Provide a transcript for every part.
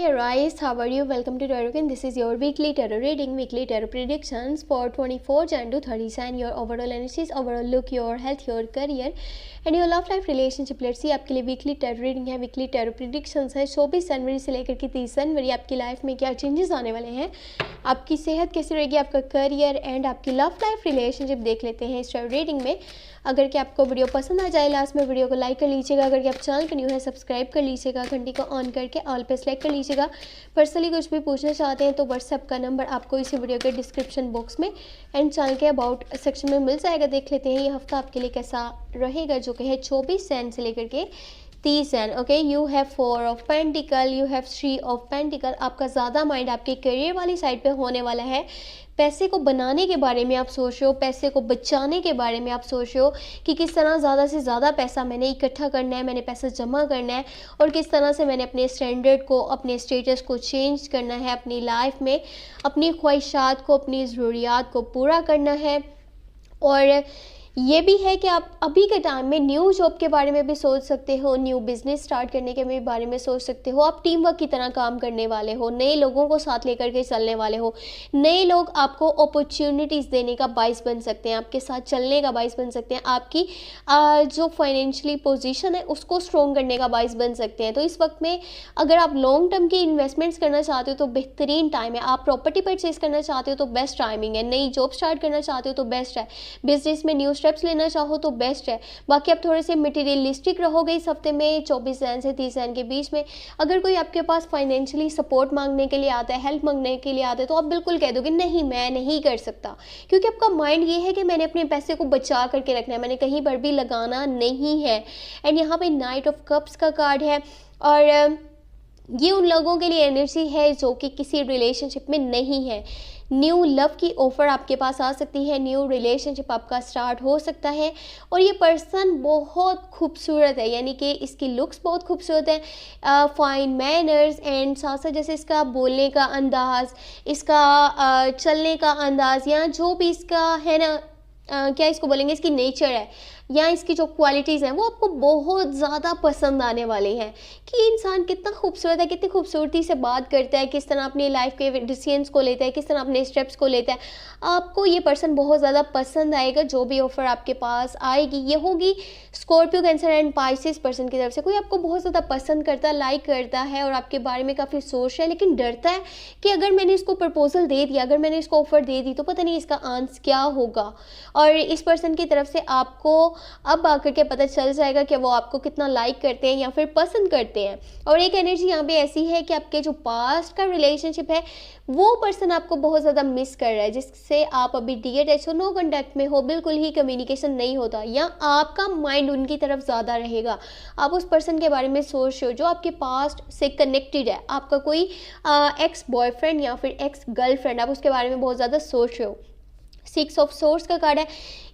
Hey Rise, how are you? Welcome to Tarot. This is your weekly tarot reading, weekly tarot predictions for 24 Jan to 30 Jan. Your overall energies, overall look, your health, your career and your love life relationship. Let's see आपके लिए weekly tarot reading है, weekly tarot predictions है। 24 जनवरी से लेकर के 30 जनवरी आपकी life में क्या चेंजेस आने वाले हैं, आपकी सेहत कैसी रहेगी, आपका करियर एंड आपकी लव लाइफ रिलेशनशिप देख लेते हैं इस tarot reading में। अगर कि आपको वीडियो पसंद आ जाए लास्ट में वीडियो को लाइक कर लीजिएगा। अगर कि आप चैनल पर न्यू है सब्सक्राइब कर लीजिएगा, घंटी को ऑन करके ऑल पे सेलेक्ट कर लीजिएगा। पर्सनली कुछ भी पूछना चाहते हैं तो व्हाट्सएप का नंबर आपको इसी वीडियो के डिस्क्रिप्शन बॉक्स में एंड चैनल के अबाउट सेक्शन में मिल जाएगा। देख लेते हैं ये हफ्ता आपके लिए कैसा रहेगा, जो कि है 24 जैन से लेकर के 30 Jain. Okay, you have 4 of pentacle, you have 3 of pentacle. आपका ज़्यादा माइंड आपके करियर वाली साइड पे होने वाला है। पैसे को बनाने के बारे में आप सोच रहे हो, पैसे को बचाने के बारे में आप सोच रहे हो कि किस तरह ज़्यादा से ज़्यादा पैसा मैंने इकट्ठा करना है, मैंने पैसा जमा करना है और किस तरह से मैंने अपने स्टैंडर्ड को, अपने स्टेटस को चेंज करना है अपनी लाइफ में, अपनी ख्वाहिशात को, अपनी ज़रूरियात को पूरा करना है। और ये भी है कि आप अभी के टाइम में न्यू जॉब के बारे में भी सोच सकते हो, न्यू बिजनेस स्टार्ट करने के बारे में सोच सकते हो। आप टीम वर्क की तरह काम करने वाले हो, नए लोगों को साथ लेकर के चलने वाले हो। नए लोग आपको अपॉर्चुनिटीज़ देने का बाइस बन सकते हैं, आपके साथ चलने का बाइस बन सकते हैं, आपकी जो फाइनेंशियली पोजीशन है उसको स्ट्रॉन्ग करने का बाइस बन सकते हैं। तो इस वक्त में अगर आप लॉन्ग टर्म की इन्वेस्टमेंट्स करना चाहते हो तो बेहतरीन टाइम है। आप प्रॉपर्टी परचेज करना चाहते हो तो बेस्ट टाइमिंग है। नई जॉब स्टार्ट करना चाहते हो तो बेस्ट है। बिजनेस में न्यू स्टेप्स लेना चाहो तो बेस्ट है। बाकी आप थोड़े से मटेरियलिस्टिक रहोगे इस हफ्ते में 24 जैन से 30 जैन के बीच में। अगर कोई आपके पास फाइनेंशियली सपोर्ट मांगने के लिए आता है, हेल्प मांगने के लिए आता है, तो आप बिल्कुल कह दोगे नहीं मैं नहीं कर सकता, क्योंकि आपका माइंड ये है कि मैंने अपने पैसे को बचा करके रखना है, मैंने कहीं पर भी लगाना नहीं है। एंड यहाँ पे नाइट ऑफ कप्स का कार्ड है और ये उन लोगों के लिए एनर्जी है जो कि किसी रिलेशनशिप में नहीं है। न्यू लव की ऑफ़र आपके पास आ सकती है, न्यू रिलेशनशिप आपका स्टार्ट हो सकता है। और ये पर्सन बहुत खूबसूरत है, यानी कि इसकी लुक्स बहुत खूबसूरत है, फाइन मैनर्स एंड साथ साथ जैसे इसका बोलने का अंदाज़, इसका चलने का अंदाज़, या जो भी इसका है ना क्या इसको बोलेंगे, इसकी नेचर है या इसकी जो क्वालिटीज़ हैं वो आपको बहुत ज़्यादा पसंद आने वाली हैं कि इंसान कितना खूबसूरत है, कितनी खूबसूरती से बात करता है, किस तरह अपनी लाइफ के डिसीजंस को लेता है, किस तरह अपने स्टेप्स को लेता है। आपको ये पर्सन बहुत ज़्यादा पसंद आएगा। जो भी ऑफ़र आपके पास आएगी ये होगी Scorpio, cancer and Pisces person की तरफ से। कोई आपको बहुत ज़्यादा पसंद करता है, लाइक करता है और आपके बारे में काफ़ी सोच रहा है, लेकिन डरता है कि अगर मैंने इसको प्रपोजल दे दिया, अगर मैंने इसको ऑफ़र दे दी तो पता नहीं इसका आंसर क्या होगा। और इस पर्सन की तरफ से आपको अब आकर के पता चल जाएगा कि वो आपको कितना लाइक करते हैं या फिर पसंद करते हैं। और एक एनर्जी यहाँ पे ऐसी है कि आपके जो पास्ट का रिलेशनशिप है वो पर्सन आपको बहुत ज़्यादा मिस कर रहा है, जिससे आप अभी DH हो, नो कॉन्टैक्ट में हो, बिल्कुल ही कम्युनिकेशन नहीं होता, या आपका माइंड उनकी तरफ ज़्यादा रहेगा। आप उस पर्सन के बारे में सोच रहे हो जो आपके पास्ट से कनेक्टेड है, आपका कोई एक्स बॉयफ्रेंड या फिर एक्स गर्लफ्रेंड, आप उसके बारे में बहुत ज़्यादा सोच रहे हो। 6 ऑफ सोर्स का कार्ड है।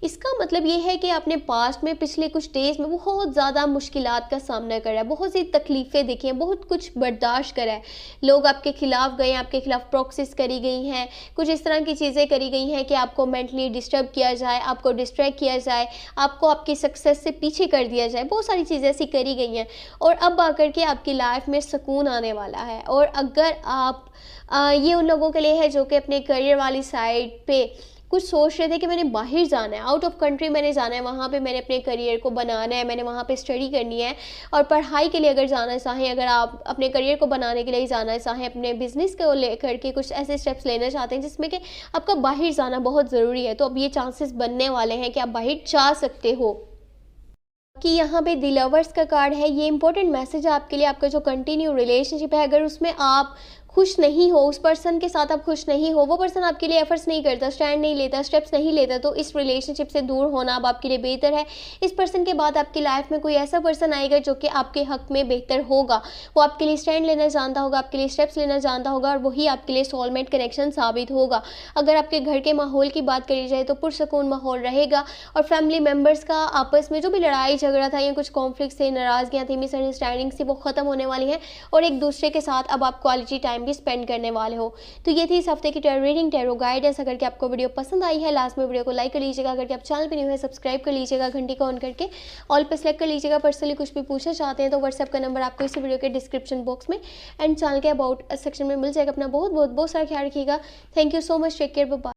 इसका मतलब ये है कि आपने पास्ट में पिछले कुछ डेज में बहुत ज़्यादा मुश्किलात का सामना करा है, बहुत सी तकलीफ़ें देखी हैं, बहुत कुछ बर्दाश्त करा है। लोग आपके खिलाफ गए, आपके खिलाफ प्रॉक्सिस करी गई हैं, कुछ इस तरह की चीज़ें करी गई हैं कि आपको मेंटली डिस्टर्ब किया जाए, आपको डिस्ट्रैक्ट किया जाए, आपको आपकी सक्सेस से पीछे कर दिया जाए, बहुत सारी चीज़ें ऐसी करी गई हैं। और अब आकर के आपकी लाइफ में सुकून आने वाला है। और अगर आप ये उन लोगों के लिए है जो कि अपने करियर वाली साइड पे कुछ सोच रहे थे कि मैंने बाहर जाना है, आउट ऑफ कंट्री मैंने जाना है, वहाँ पे मैंने अपने करियर को बनाना है, मैंने वहाँ पे स्टडी करनी है और पढ़ाई के लिए अगर जाना चाहें, अगर आप अपने करियर को बनाने के लिए जाना चाहें, अपने बिजनेस को लेकर के कुछ ऐसे स्टेप्स लेना चाहते हैं जिसमें कि आपका बाहर जाना बहुत ज़रूरी है, तो अब ये चांसेस बनने वाले हैं कि आप बाहर जा सकते हो। कि यहाँ पे द लवर्स का कार्ड है। ये इंपॉर्टेंट मैसेज है आपके लिए। आपका जो कंटिन्यू रिलेशनशिप है, अगर उसमें आप खुश नहीं हो, उस पर्सन के साथ आप खुश नहीं हो, वो पर्सन आपके लिए एफर्ट्स नहीं करता, स्टैंड नहीं लेता, स्टेप्स नहीं लेता, तो इस रिलेशनशिप से दूर होना अब आपके लिए बेहतर है। इस पर्सन के बाद आपकी लाइफ में कोई ऐसा पर्सन आएगा जो कि आपके हक में बेहतर होगा, वो आपके लिए स्टैंड लेना जानता होगा, आपके लिए स्टेप्स लेना जानता होगा और वही आपके लिए सोलमेट कनेक्शन साबित होगा। अगर आपके घर के माहौल की बात करी जाए तो पुरसकून माहौल रहेगा और फैमिली मेम्बर्स का आपस में जो भी लड़ाई झगड़ा था या कुछ कॉन्फ्लिक्ट थे, नाराज़गियाँ थी, मिसअंडरस्टैंडिंग थी, वो ख़त्म होने वाली हैं और एक दूसरे के साथ अब आप क्वालिटी टाइम भी स्पेंड करने वाले हो। तो ये थी इस हफ्ते की टैरो रीडिंग, टैरो गाइडेंस। अगर कि आपको वीडियो पसंद आई है, लास्ट में वीडियो को लाइक कर लीजिएगा। अगर कि आप चैनल पर न्यू है, सब्सक्राइब कर लीजिएगा, घंटी को ऑन करके ऑल पे सेलेक्ट कर लीजिएगा। पर्सनली कुछ भी पूछना चाहते हैं तो व्हाट्सएप का नंबर आपको इस वीडियो के डिस्क्रिप्शन बॉक्स में एंड चैनल के अबाउट सेक्शन में मिल जाएगा। अपना बहुत सारा ख्याल रखिएगा। Thank you so much, take care, bye.